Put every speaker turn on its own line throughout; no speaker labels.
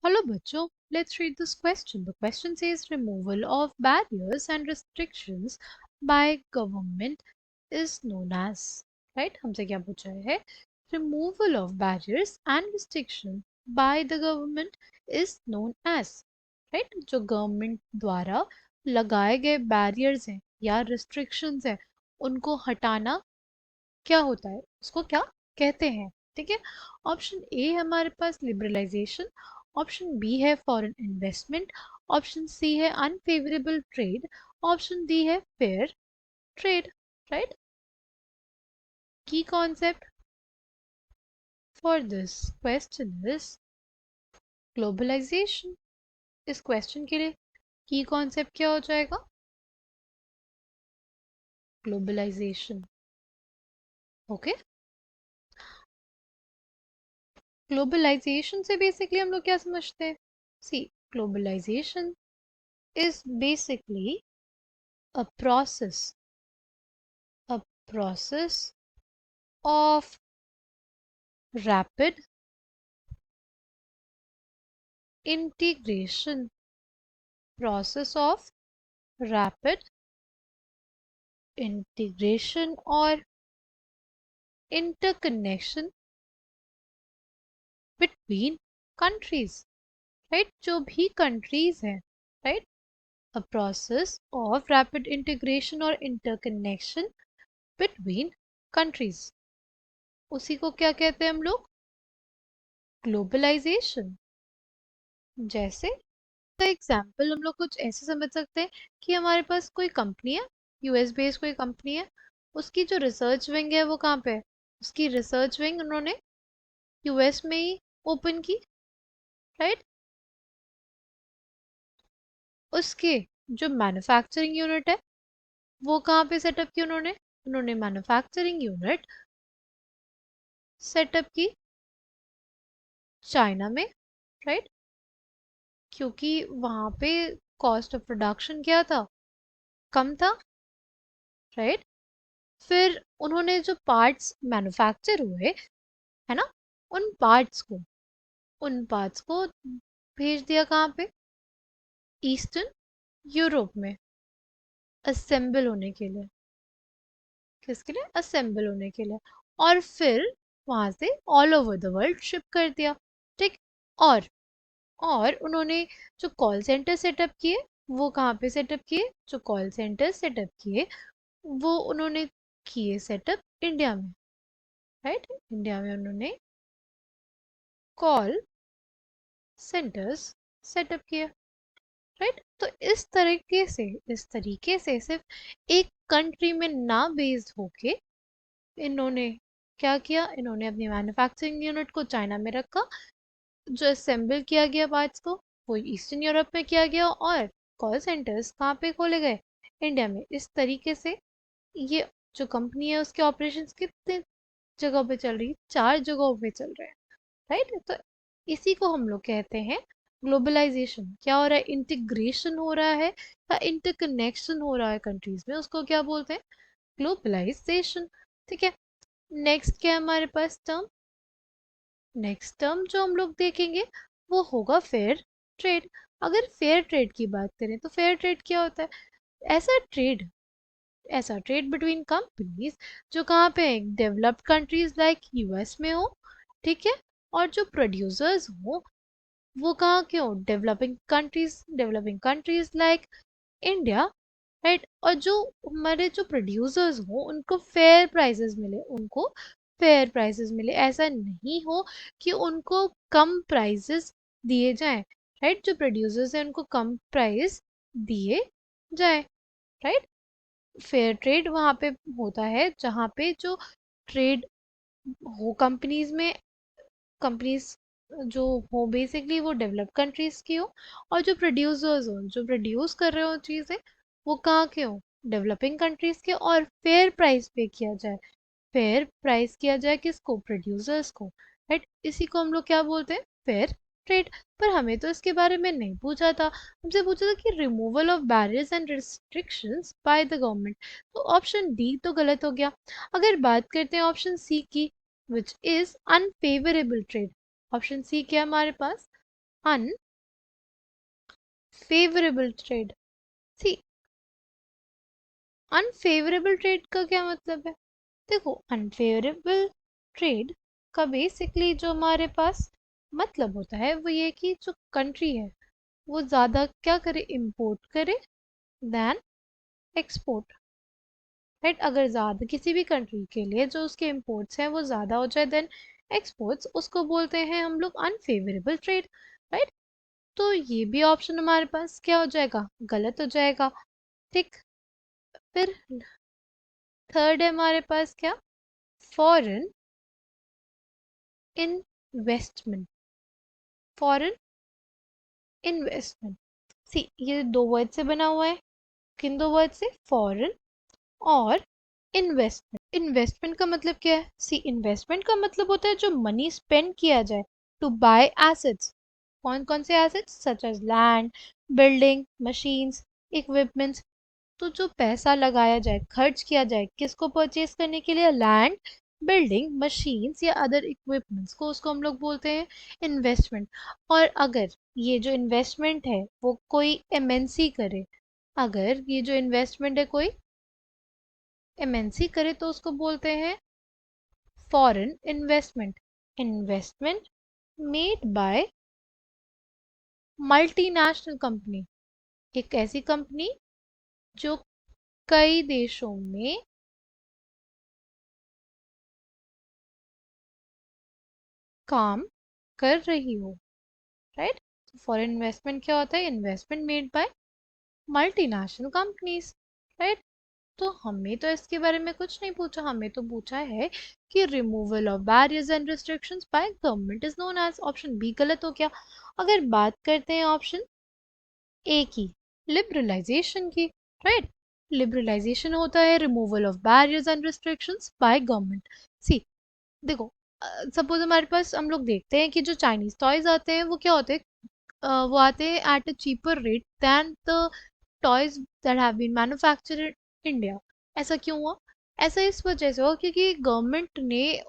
Hello बच्चों, let's read this question. The question says removal of barriers and restrictions by government is known as, right? हमसे क्या पूछा है? Removal of barriers and restriction by the government is known as, right? जो government द्वारा लगाए गए barriers हैं या रिस्ट्रिक्शंस हैं उनको हटाना क्या होता है, उसको क्या कहते हैं? ठीक है। ऑप्शन ए हमारे पास लिबरलाइजेशन, ऑप्शन बी है फॉरेन इन्वेस्टमेंट, ऑप्शन सी है अनफेवरेबल ट्रेड, ऑप्शन डी है fair trade. Right. Key concept for this question is globalization. इस क्वेश्चन के लिए की कॉन्सेप्ट क्या हो जाएगा? ग्लोबलाइजेशन। ओके। ग्लोबलाइजेशन से बेसिकली हम लोग क्या समझते हैं? See, globalization is basically a process a process of rapid integration process of rapid integration or interconnection between countries, right? जो भी countries हैं, right? A process of rapid integration or interconnection between countries, उसी को क्या कहते हैं हम लोग? ग्लोबलाइजेशन। जैसे का एग्जाम्पल हम लोग कुछ ऐसे समझ सकते हैं कि हमारे पास कोई कंपनी है, यूएस बेस्ड कोई कंपनी है, उसकी जो रिसर्च विंग है वो कहाँ पे है? उसकी रिसर्च विंग उन्होंने यूएस में ही ओपन की, राइट। उसके जो मैन्युफैक्चरिंग यूनिट है वो कहाँ पे सेटअप की उन्होंने? उन्होंने मैन्युफैक्चरिंग यूनिट सेटअप की चाइना में, राइट। क्योंकि वहाँ पे कॉस्ट ऑफ प्रोडक्शन क्या था? कम था, राइट। फिर उन्होंने जो पार्ट्स मैन्युफैक्चर हुए, है ना, उन पार्ट्स को भेज दिया कहाँ पे? ईस्टर्न यूरोप में असेंबल होने के लिए। किसके लिए? असेंबल होने के लिए। और फिर वहां से all over the world ship कर दिया, ठीक। और और उन्होंने जो कॉल सेंटर सेटअप किए वो कहाँ पे सेटअप किए? जो कॉल सेंटर सेटअप किए वो उन्होंने किए सेटअप इंडिया में, राइट। इंडिया में उन्होंने कॉल सेंटर्स सेटअप किए, राइट। तो इस तरीके से सिर्फ एक कंट्री में ना बेस्ड होके इन्होंने क्या किया? इन्होंने अपनी मैन्युफैक्चरिंग यूनिट को चाइना में रखा, जो असेंबल किया गया पार्ट्स को वो ईस्टर्न यूरोप में किया गया, और कॉल सेंटर्स कहाँ पे खोले गए? इंडिया में। इस तरीके से ये जो कंपनी है उसके ऑपरेशंस कितने जगह पे चल रही? 4 जगहों पे चल रहे हैं, राइट। तो इसी को हम लोग कहते हैं ग्लोबलाइजेशन। क्या हो रहा है? इंटीग्रेशन हो रहा है या इंटरकनेक्शन हो रहा है कंट्रीज में, उसको क्या बोलते हैं? ग्लोबलाइजेशन। ठीक है। नेक्स्ट क्या है हमारे पास टर्म? नेक्स्ट टर्म जो हम लोग देखेंगे वो होगा फेयर ट्रेड। अगर फेयर ट्रेड की बात करें तो फेयर ट्रेड क्या होता है? ऐसा ट्रेड ऐसा ट्रेड बिटवीन कंपनीज जो कहाँ पे है? डेवलप्ड कंट्रीज लाइक यूएस में हो, ठीक है। और जो प्रोड्यूसर्स हो वो कहाँ के हो? Developing countries like India, right. और जो हमारे जो प्रोड्यूसर्स हो उनको फेयर प्राइसेस मिले। ऐसा नहीं हो कि उनको कम प्राइसेस दिए जाएं, राइट। जो प्रोड्यूसर्स हैं उनको कम प्राइस दिए जाए, राइट। फेयर ट्रेड वहाँ पे होता है जहाँ पे जो ट्रेड हो कंपनीज जो हो बेसिकली वो डेवलप कंट्रीज की हो, और जो प्रोड्यूसर्स हो जो प्रोड्यूस कर रहे हो चीज़ें वो कहाँ के हो? डेवलपिंग कंट्रीज के। और फेयर प्राइस पे किया जाए, फेयर प्राइस किया जाए किसको? प्रोड्यूसर्स को, राइट। इसी को हम लोग क्या बोलते हैं? Fair trade. पर हमें तो इसके बारे में नहीं पूछा था, हमसे पूछा था कि removal of barriers and restrictions by the government. तो ऑप्शन डी तो गलत हो गया। अगर बात करते हैं ऑप्शन सी की, which is unfavourable trade. Option C क्या है हमारे पास? Unfavourable trade. C, unfavourable trade का क्या मतलब है? देखो, अनफेवरेबल ट्रेड का बेसिकली जो हमारे पास मतलब होता है वो ये कि जो कंट्री है वो ज़्यादा क्या करे, इम्पोर्ट करे देन एक्सपोर्ट। राइट, अगर ज़्यादा किसी भी कंट्री के लिए जो उसके इम्पोर्ट्स हैं वो ज़्यादा हो जाए देन एक्सपोर्ट्स, उसको बोलते हैं हम लोग अनफेवरेबल ट्रेड। राइट, तो ये भी ऑप्शन हमारे पास क्या हो जाएगा, गलत हो जाएगा। ठीक, फिर थर्ड है हमारे पास क्या, फॉरेन इन्वेस्टमेंट। फॉरेन इन्वेस्टमेंट, सी ये दो वर्ड से बना हुआ है। किन दो वर्ड से, फॉरेन और इन्वेस्टमेंट। इन्वेस्टमेंट का मतलब क्या है? सी, इन्वेस्टमेंट का मतलब होता है जो मनी स्पेंड किया जाए टू बाय एसेट्स। कौन कौन से assets, such as land, building, machines, equipments. तो जो पैसा लगाया जाए, खर्च किया जाए किसको परचेज करने के लिए, लैंड, बिल्डिंग, मशीन्स या अदर इक्विपमेंट्स को, उसको हम लोग बोलते हैं इन्वेस्टमेंट। और अगर ये जो इन्वेस्टमेंट है वो कोई एमएनसी करे, अगर ये जो इन्वेस्टमेंट है कोई एमएनसी करे तो उसको बोलते हैं foreign investment. Investment made by multinational company, एक ऐसी कंपनी जो कई देशों में काम कर रही हो। राइट, फॉरेन इन्वेस्टमेंट क्या होता है, investment made by multinational companies. Right, तो हमें तो इसके बारे में कुछ नहीं पूछा, हमें तो पूछा है कि removal of barriers and restrictions by government is known as, option B गलत हो गया। अगर बात करते हैं ऑप्शन ए की, लिबरलाइजेशन की। राइट, लिबरलाइजेशन होता है removal of barriers and restrictions by government. See, देखो, सपोज हमारे पास हम लोग देखते हैं कि जो चाइनीज टॉयज आते हैं वो क्या होते हैं, वो आते हैं at a cheaper rate than the toys that have been manufactured in India. ऐसा क्यों हुआ? ऐसा इस वजह से हुआ क्योंकि गवर्नमेंट ने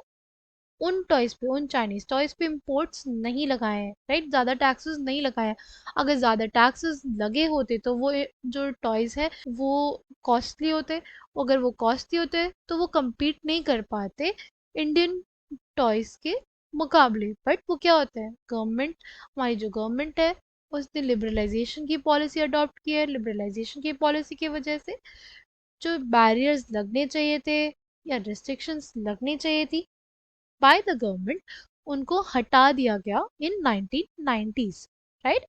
उन टॉयज पे, उन चाइनीज टॉयज पे इम्पोर्ट्स नहीं लगाए हैं। राइट, ज़्यादा टैक्सेस नहीं लगाए हैं। अगर ज़्यादा टैक्सेस लगे होते तो वो जो टॉयज है वो कॉस्टली होते, अगर वो कॉस्टली होते तो वो compete नहीं कर पाते इंडियन टॉयज के मुकाबले। बट वो क्या होता है, गवर्नमेंट, हमारी जो गवर्नमेंट है उसने लिबरलाइजेशन की पॉलिसी अडॉप्ट की है। लिबरलाइजेशन की पॉलिसी की वजह से जो बैरियर्स लगने चाहिए थे या रिस्ट्रिक्शंस लगनी चाहिए थी बाय द गवर्नमेंट, उनको हटा दिया गया इन 1990s। राइट,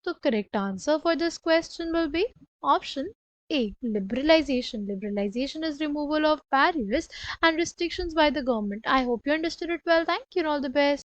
तो correct answer for this question will be option A, liberalization. Liberalization is removal of barriers and restrictions by the government. I hope you understood it well. Thank you and all the best.